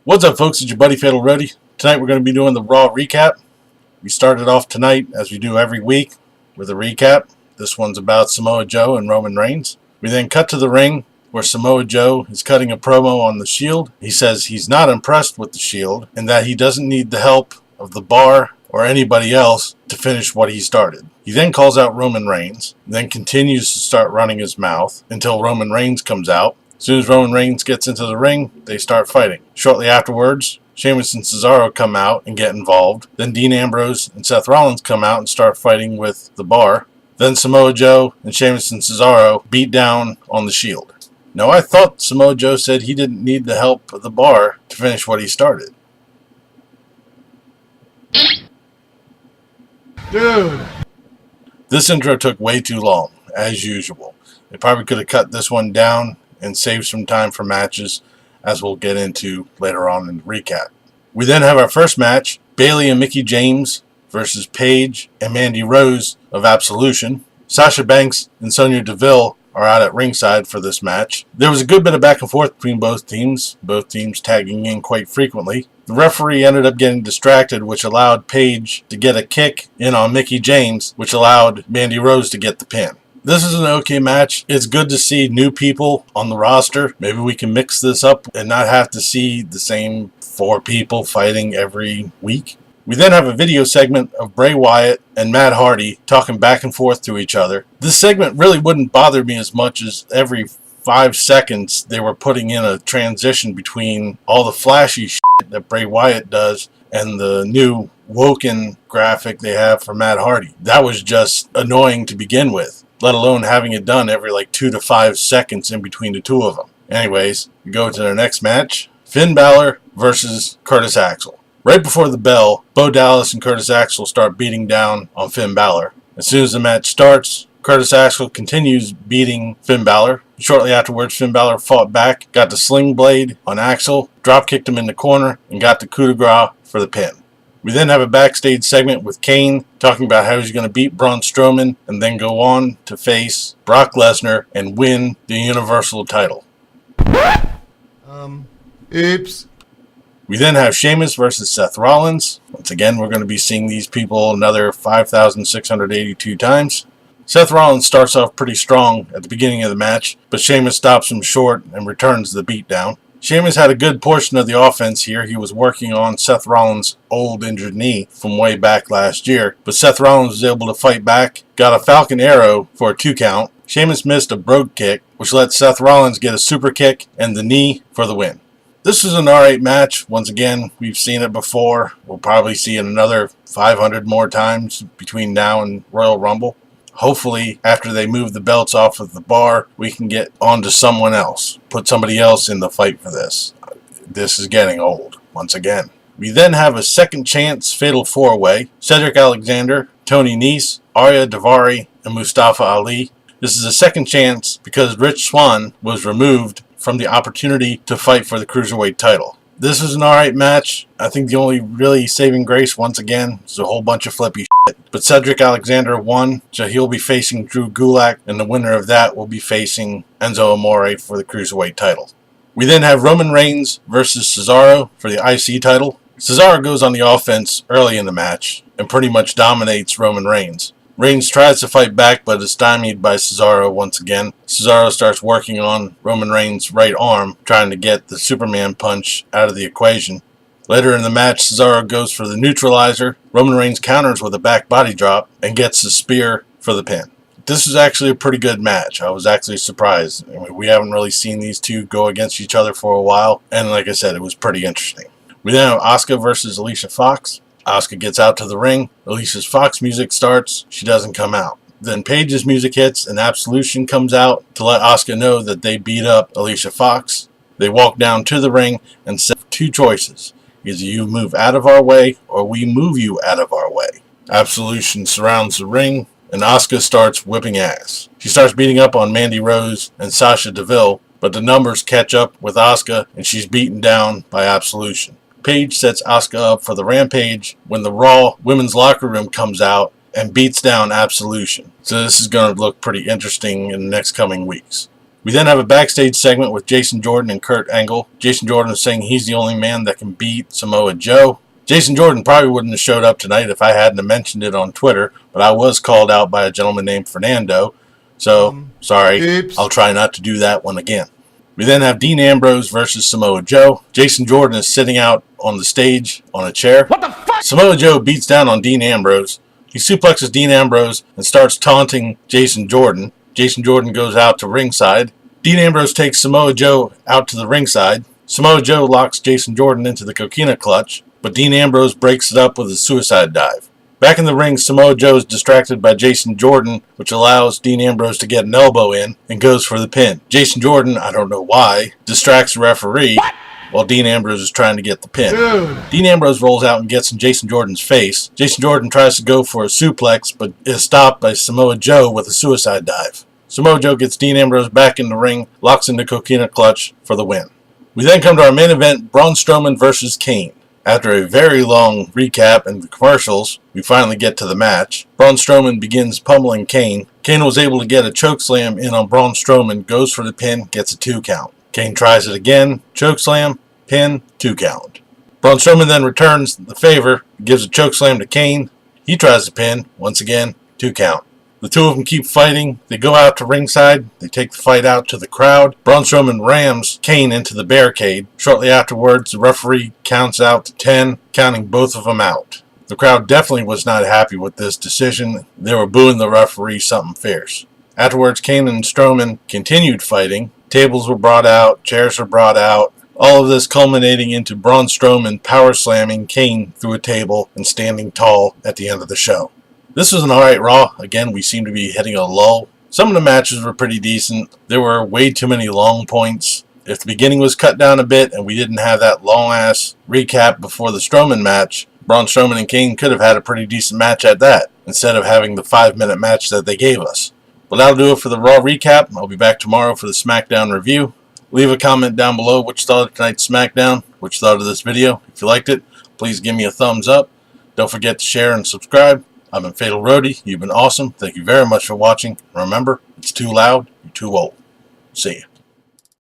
What's up, folks? It's your buddy Fatalroadie. Tonight we're going to be doing the Raw recap. We started off tonight, as we do every week, with a recap. This one's about Samoa Joe and Roman Reigns. We then cut to the ring, where Samoa Joe is cutting a promo on the Shield. He says he's not impressed with the Shield, and that he doesn't need the help of the Bar or anybody else to finish what he started. He then calls out Roman Reigns, then continues to start running his mouth until Roman Reigns comes out. As soon as Roman Reigns gets into the ring, they start fighting. Shortly afterwards, Sheamus and Cesaro come out and get involved. Then Dean Ambrose and Seth Rollins come out and start fighting with the Bar. Then Samoa Joe and Sheamus and Cesaro beat down on the Shield. Now, I thought Samoa Joe said he didn't need the help of the Bar to finish what he started. Dude! This intro took way too long, as usual. They probably could have cut this one down and save some time for matches, as we'll get into later on in the recap. We then have our first match, Bayley and Mickie James versus Paige and Mandy Rose of Absolution. Sasha Banks and Sonya Deville are out at ringside for this match. There was a good bit of back and forth between both teams tagging in quite frequently. The referee ended up getting distracted, which allowed Paige to get a kick in on Mickie James, which allowed Mandy Rose to get the pin. This is an okay match. It's good to see new people on the roster. Maybe we can mix this up and not have to see the same 4 people fighting every week. We then have a video segment of Bray Wyatt and Matt Hardy talking back and forth to each other. This segment really wouldn't bother me as much as every 5 seconds they were putting in a transition between all the flashy shit that Bray Wyatt does and the new Woken graphic they have for Matt Hardy. That was just annoying to begin with, let alone having it done every 2 to 5 seconds in between the two of them. Anyways, we go to the next match. Finn Balor versus Curtis Axel. Right before the bell, Bo Dallas and Curtis Axel start beating down on Finn Balor. As soon as the match starts, Curtis Axel continues beating Finn Balor. Shortly afterwards, Finn Balor fought back, got the sling blade on Axel, drop kicked him in the corner, and got the coup de grace for the pin. We then have a backstage segment with Kane talking about how he's going to beat Braun Strowman and then go on to face Brock Lesnar and win the Universal title. Oops. We then have Sheamus versus Seth Rollins. Once again, we're going to be seeing these people another 5,682 times. Seth Rollins starts off pretty strong at the beginning of the match, but Sheamus stops him short and returns the beatdown. Sheamus had a good portion of the offense here. He was working on Seth Rollins' old injured knee from way back last year, but Seth Rollins was able to fight back, got a Falcon Arrow for a 2 count. Sheamus missed a brogue kick, which let Seth Rollins get a super kick and the knee for the win. This was an alright match. Once again, we've seen it before. We'll probably see it another 500 more times between now and Royal Rumble. Hopefully, after they move the belts off of the Bar, we can get on to someone else. Put somebody else in the fight for this. This is getting old, once again. We then have a second chance fatal 4-way. Cedric Alexander, Tony Nese, Arya Daivari, and Mustafa Ali. This is a second chance because Rich Swann was removed from the opportunity to fight for the Cruiserweight title. This was an alright match. I think the only really saving grace, once again, is a whole bunch of flippy shit. But Cedric Alexander won, so he'll be facing Drew Gulak, and the winner of that will be facing Enzo Amore for the Cruiserweight title. We then have Roman Reigns versus Cesaro for the IC title. Cesaro goes on the offense early in the match and pretty much dominates Roman Reigns. Reigns tries to fight back, but is stymied by Cesaro once again. Cesaro starts working on Roman Reigns' right arm, trying to get the Superman punch out of the equation. Later in the match, Cesaro goes for the neutralizer. Roman Reigns counters with a back body drop and gets the spear for the pin. This is actually a pretty good match. I was actually surprised. We haven't really seen these two go against each other for a while, and like I said, it was pretty interesting. We then have Asuka versus Alicia Fox. Asuka gets out to the ring. Alicia Fox music starts. She doesn't come out. Then Paige's music hits and Absolution comes out to let Asuka know that they beat up Alicia Fox. They walk down to the ring and say 2 choices. Either you move out of our way or we move you out of our way. Absolution surrounds the ring and Asuka starts whipping ass. She starts beating up on Mandy Rose and Sasha Deville, but the numbers catch up with Asuka and she's beaten down by Absolution. Paige sets Asuka up for the Rampage when the Raw women's locker room comes out and beats down Absolution. So this is going to look pretty interesting in the next coming weeks. We then have a backstage segment with Jason Jordan and Kurt Angle. Jason Jordan is saying he's the only man that can beat Samoa Joe. Jason Jordan probably wouldn't have showed up tonight if I hadn't mentioned it on Twitter, but I was called out by a gentleman named Fernando. So, sorry, Oops. I'll try not to do that one again. We then have Dean Ambrose versus Samoa Joe. Jason Jordan is sitting out on the stage on a chair. What the fuck? Samoa Joe beats down on Dean Ambrose. He suplexes Dean Ambrose and starts taunting Jason Jordan. Jason Jordan goes out to ringside. Dean Ambrose takes Samoa Joe out to the ringside. Samoa Joe locks Jason Jordan into the coquina clutch, but Dean Ambrose breaks it up with a suicide dive. Back in the ring, Samoa Joe is distracted by Jason Jordan, which allows Dean Ambrose to get an elbow in and goes for the pin. Jason Jordan, I don't know why, distracts the referee while Dean Ambrose is trying to get the pin. Dude. Dean Ambrose rolls out and gets in Jason Jordan's face. Jason Jordan tries to go for a suplex, but is stopped by Samoa Joe with a suicide dive. Samoa Joe gets Dean Ambrose back in the ring, locks in the coquina clutch for the win. We then come to our main event, Braun Strowman versus Kane. After a very long recap and the commercials, we finally get to the match. Braun Strowman begins pummeling Kane. Kane was able to get a chokeslam in on Braun Strowman, goes for the pin, gets a 2 count. Kane tries it again, chokeslam, pin, 2 count. Braun Strowman then returns the favor, gives a chokeslam to Kane. He tries the pin, once again, 2 count. The two of them keep fighting. They go out to ringside. They take the fight out to the crowd. Braun Strowman rams Kane into the barricade. Shortly afterwards, the referee counts out to 10, counting both of them out. The crowd definitely was not happy with this decision. They were booing the referee something fierce. Afterwards, Kane and Strowman continued fighting. Tables were brought out. Chairs were brought out. All of this culminating into Braun Strowman power slamming Kane through a table and standing tall at the end of the show. This was an alright Raw. Again, we seem to be hitting a lull. Some of the matches were pretty decent. There were way too many long points. If the beginning was cut down a bit and we didn't have that long-ass recap before the Strowman match, Braun Strowman and Kane could have had a pretty decent match at that, instead of having the 5-minute match that they gave us. But that'll do it for the Raw recap. I'll be back tomorrow for the SmackDown review. Leave a comment down below what you thought of tonight's SmackDown, what you thought of this video. If you liked it, please give me a thumbs up. Don't forget to share and subscribe. I've been Fatalroadie. You've been awesome. Thank you very much for watching. Remember, it's too loud, you're too old. See ya.